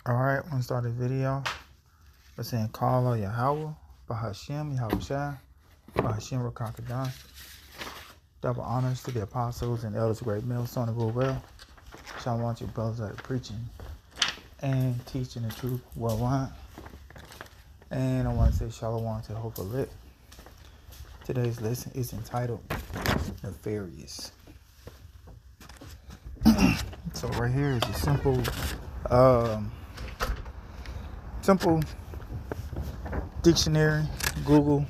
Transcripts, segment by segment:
Alright, I want to start this video by saying call on Yahweh, Bahashem, Yahushua, Bahashem Rakakadan. Double honors to the apostles and elders, great millstone of rule well. Shalom to your brothers that are preaching and teaching the truth worldwide. And I want to say shalom to the hopeful lit. Today's lesson is entitled Nefarious. So right here is a simple dictionary, Google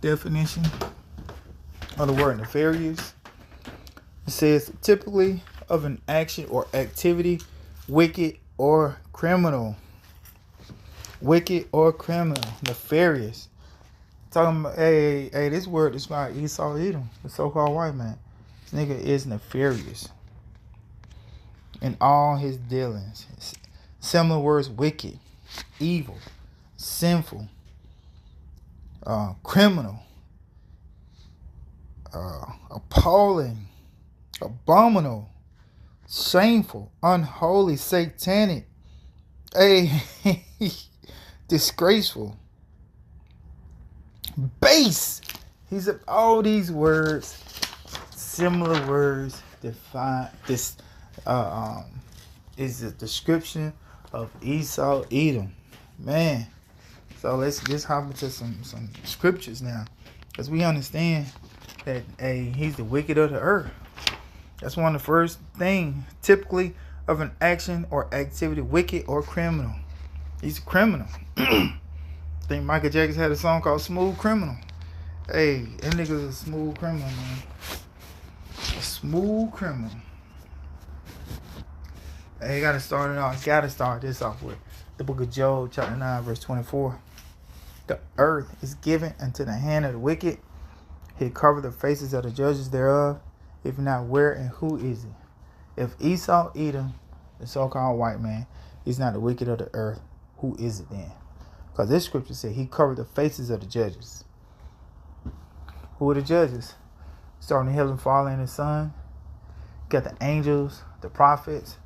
definition of the word nefarious. It says typically of an action or activity, wicked or criminal. Wicked or criminal, nefarious. Talking about, hey, this word describes Esau Edom, the so-called white man. This nigga is nefarious in all his dealings. Similar words: wicked, evil, sinful, criminal, appalling, abominable, shameful, unholy, satanic, disgraceful, base. He's all these words, similar words define this. Is a description of Esau Edom, man. So let's just hop into some scriptures now, because we understand that he's the wicked of the earth. That's one of the first things, typically of an action or activity, wicked or criminal. He's a criminal. I think Michael Jackson had a song called Smooth Criminal. Hey, that nigga's a smooth criminal, man. A smooth criminal. Hey, gotta start this off with the book of Job, chapter 9, verse 24. The earth is given unto the hand of the wicked. He covered the faces of the judges thereof. If not, where and who is it? If Esau Edom, the so-called white man, is not the wicked of the earth, who is it then? Because this scripture said he covered the faces of the judges. Who are the judges? Starting in heaven, falling in the sun. Got the angels, the prophets,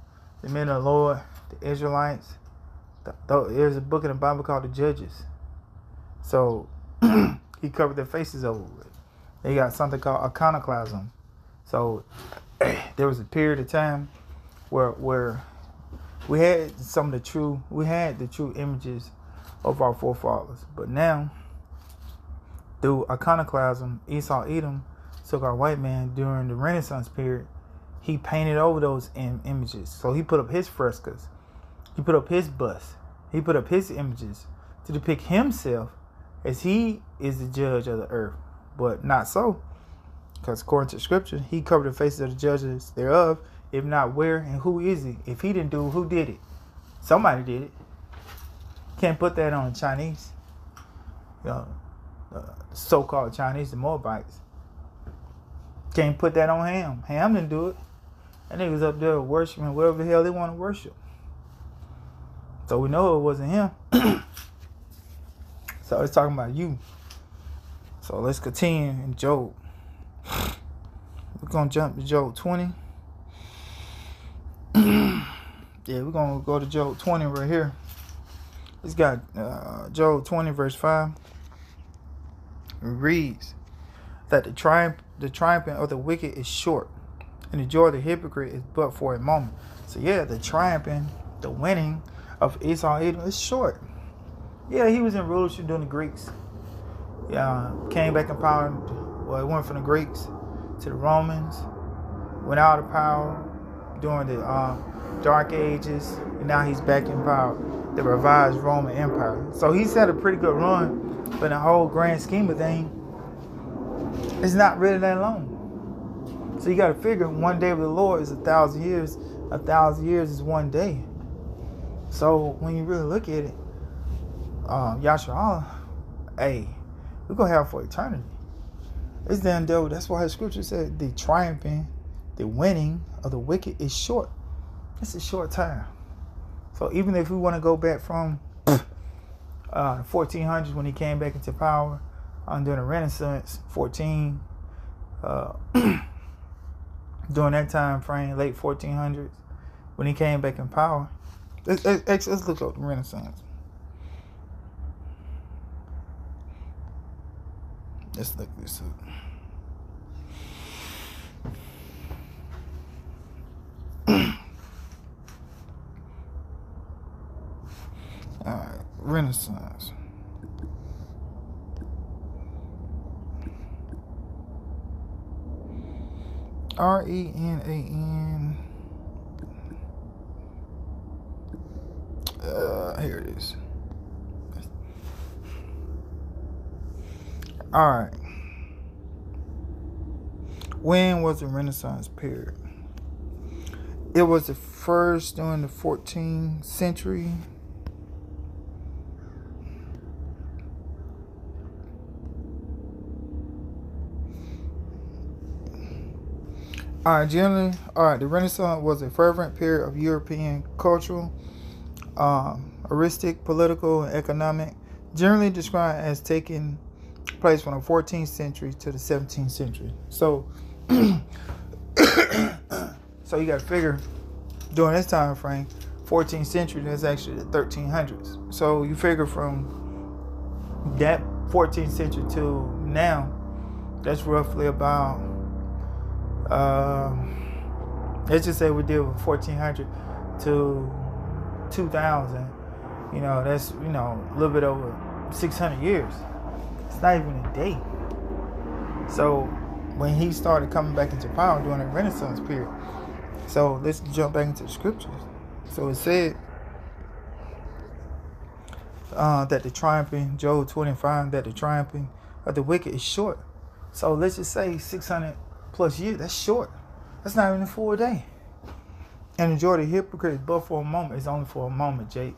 the men of the Lord, the Israelites. There's a book in the Bible called the Judges. So he covered their faces over with. They got something called iconoclasm. So there was a period of time where we had the true images of our forefathers. But now, through iconoclasm, Esau Edom, so-called white man, during the Renaissance period, he painted over those images. So he put up his frescoes. He put up his busts. He put up his images to depict himself as he is the judge of the earth. But not so. Because according to scripture, he covered the faces of the judges thereof. If not, where and who is he? If he didn't do it, who did it? Somebody did it. Can't put that on the Chinese. The so-called Chinese, the Moabites. Can't put that on Ham. Ham didn't do it. And they was up there worshiping whatever the hell they want to worship. So we know it wasn't him. So it's talking about you. So let's continue in Job. We're going to jump to Job 20. Yeah, we're going to go to Job 20 right here. It's got Job 20 verse 5. It reads that the triumphing of the wicked is short, and the joy of the hypocrite is but for a moment. So yeah, the triumphing, the winning of Esau Edom is short. Yeah, he was in rulership during the Greeks. Yeah, came back in power. Well, it went from the Greeks to the Romans. Went out of power during the Dark Ages, and now he's back in power. The revised Roman Empire. So he's had a pretty good run, but in the whole grand scheme of things, it's not really that long. So you got to figure one day with the Lord is 1,000 years. 1,000 years is one day. So when you really look at it, Yahshua, hey, we're going to have for eternity. It's damn devil. That's why his scripture said the triumphing, the winning of the wicked is short. It's a short time. So even if we want to go back from 1400s when he came back into power, during the Renaissance, during that time frame, late 1400s, when he came back in power, Let's look up the Renaissance. Let's look this up. All right, Renaissance. RENAN. Here it is. All right. When was the Renaissance period? It was the first during the 14th century. The Renaissance was a fervent period of European cultural, artistic, political, and economic, generally described as taking place from the 14th century to the 17th century. So, so you got to figure during this time frame, 14th century, that's actually the 1300s. So you figure from that 14th century to now, that's roughly about, let's just say we deal with 1400 to 2000. You know, that's, you know, a little bit over 600 years. It's not even a day. So when he started coming back into power during the Renaissance period. So let's jump back into the scriptures. So it said that the triumphing, Job 25, that the triumphing of the wicked is short. So let's just say 600 plus years, that's short. That's not even a full day. And the majority of hypocrites, but for a moment, it's only for a moment, Jake.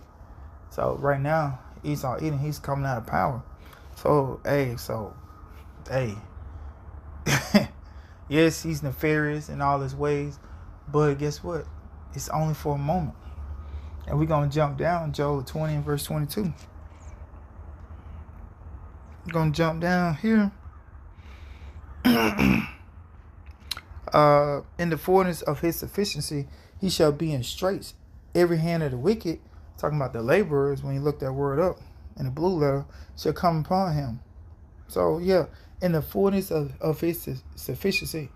So right now, Esau eating, he's coming out of power. So, hey. Yes, he's nefarious in all his ways, but guess what? It's only for a moment. And we're going to jump down, Job 20 and verse 22. We're going to jump down here. In the fullness of his sufficiency, he shall be in straits. Every hand of the wicked, talking about the laborers, when you look that word up in the blue letter, shall come upon him. So, yeah, in the fullness of his sufficiency,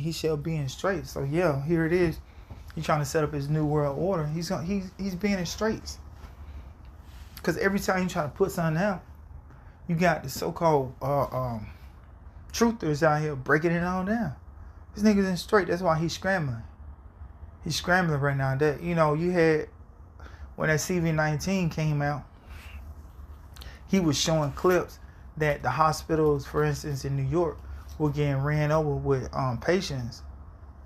he shall be in straits. So, yeah, here it is. He's trying to set up his new world order. He's being in straits. Because every time you try to put something out, you got the so-called truthers out here breaking it all down. This nigga's in straight. That's why he's scrambling. He's scrambling right now. That, you know, you had, when that CV-19 came out, he was showing clips that the hospitals, for instance, in New York, were getting ran over with patients.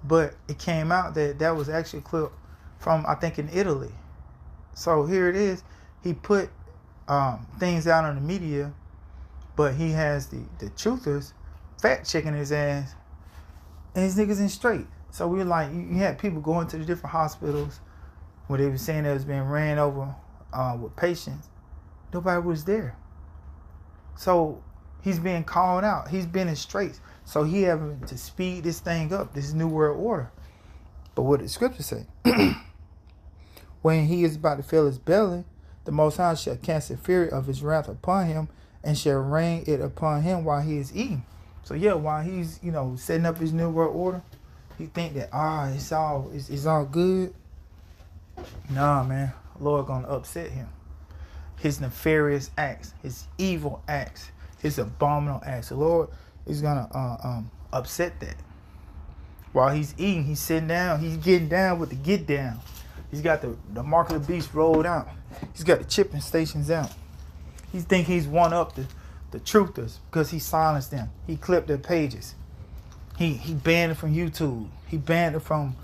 But it came out that that was actually a clip from, I think, in Italy. So here it is. He put things out on the media, but he has the truthers fact-checking his ass, and his niggas in straight. So we were like, you had people going to the different hospitals where they were saying they was being ran over with patients. Nobody was there. So he's being called out. He's been in straits. So he having to speed this thing up, this new world order. But what did the scripture say? When he is about to fill his belly, the Most High shall cast the fury of his wrath upon him, and shall rain it upon him while he is eating. So yeah, while he's, you know, setting up his new world order, he think that it's all good. Nah, man, Lord gonna upset him. His nefarious acts, his evil acts, his abominable acts. The Lord is gonna upset that. While he's eating, he's sitting down, he's getting down with the get down. He's got the mark of the beast rolled out. He's got the chipping stations out. He think he's one up the truthers because he silenced them. He clipped their pages. He banned them from YouTube. He banned them from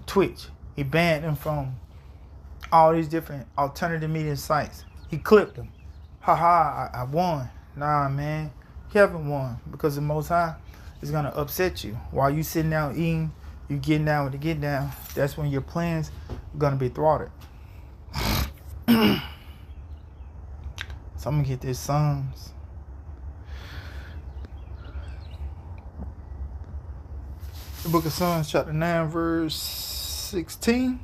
Twitch. He banned them from all these different alternative media sites. He clipped them. I won. Nah, man. You haven't won, because the Most High is going to upset you. While you sitting down eating, you getting down with the get down. That's when your plans are going to be thwarted. So I'm going to get this Psalms. The book of Psalms, chapter 9, verse 16.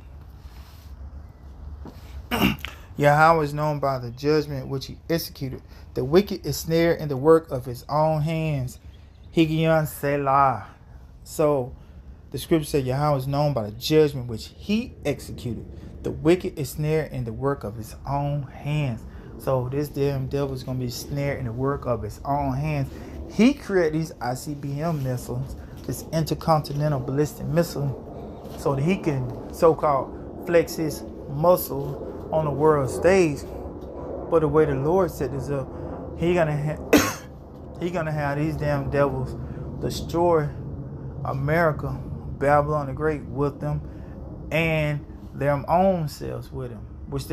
Yahweh is known by the judgment which he executed. The wicked is snared in the work of his own hands. Higion Selah. So the scripture said Yahweh is known by the judgment which he executed. The wicked is snared in the work of his own hands. So this damn devil is going to be snared in the work of his own hands. He created these ICBM missiles, this intercontinental ballistic missile, so that he can so-called flex his muscle on the world stage. But the way the Lord set this up, he gonna have these damn devils destroy America, Babylon the Great with them, and their own selves with them. Which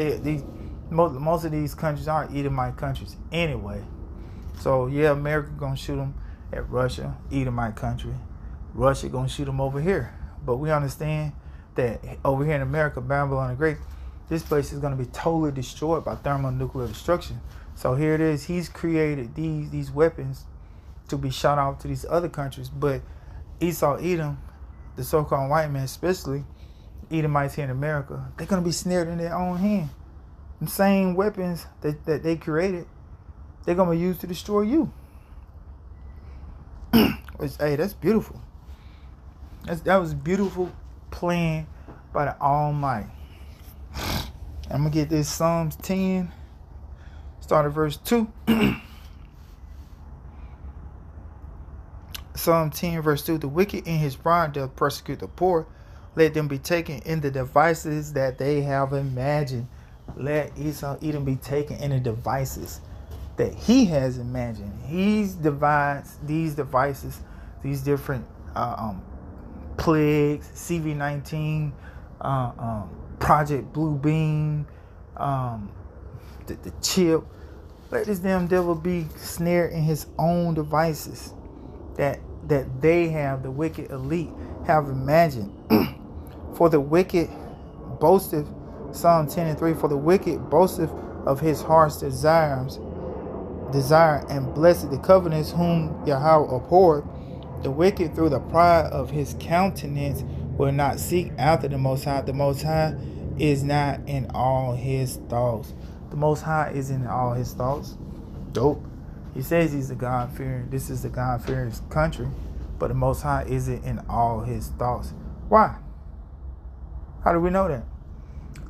most of these countries are Edomite countries anyway. So yeah, America gonna shoot them at Russia, Edomite country. Russia gonna shoot them over here. But we understand that over here in America, Babylon the Great, this place is gonna be totally destroyed by thermonuclear destruction. So here it is. He's created these weapons to be shot out to these other countries. But Esau, Edom, the so-called white man, especially Edomites here in America, they're gonna be snared in their own hand. The same weapons that they created, they're gonna be used to destroy you. Hey, that's beautiful. That was a beautiful plan by the Almighty. I'm gonna get this Psalms 10, start at verse 2. Psalm 10, verse 2. The wicked in his pride doth persecute the poor. Let them be taken in the devices that they have imagined. Let Esau Edom be taken in the devices that he has imagined. He divides these devices, these different plagues, CV-19, Project Blue Beam, the chip. Let this damn devil be snared in his own devices that they have, the wicked elite have imagined. For the wicked boasteth, Psalm 10 and 3, for the wicked boasteth of his heart's desire, and blessed the covenants whom Yahweh abhorred. The wicked through the pride of his countenance will not seek after the Most High. The Most High is not in all his thoughts. The Most High is in all his thoughts. Dope. He says he's a God-fearing, this is the God-fearing country, but the Most High isn't in all his thoughts. Why? How do we know that?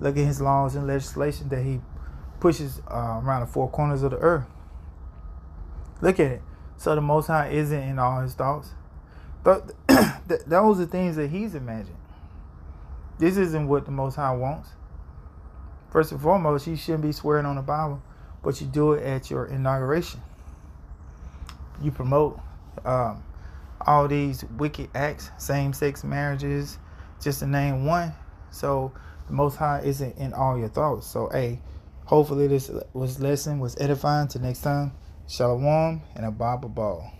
Look at his laws and legislation that he pushes around the four corners of the earth. Look at it. So the Most High isn't in all his thoughts. But those are things that he's imagined. This isn't what the Most High wants. First and foremost, you shouldn't be swearing on the Bible, but you do it at your inauguration. You promote all these wicked acts, same-sex marriages, just to name one. So the Most High isn't in all your thoughts. So, hey, hopefully this lesson was edifying. Till next time, Shalom and a Bible ball.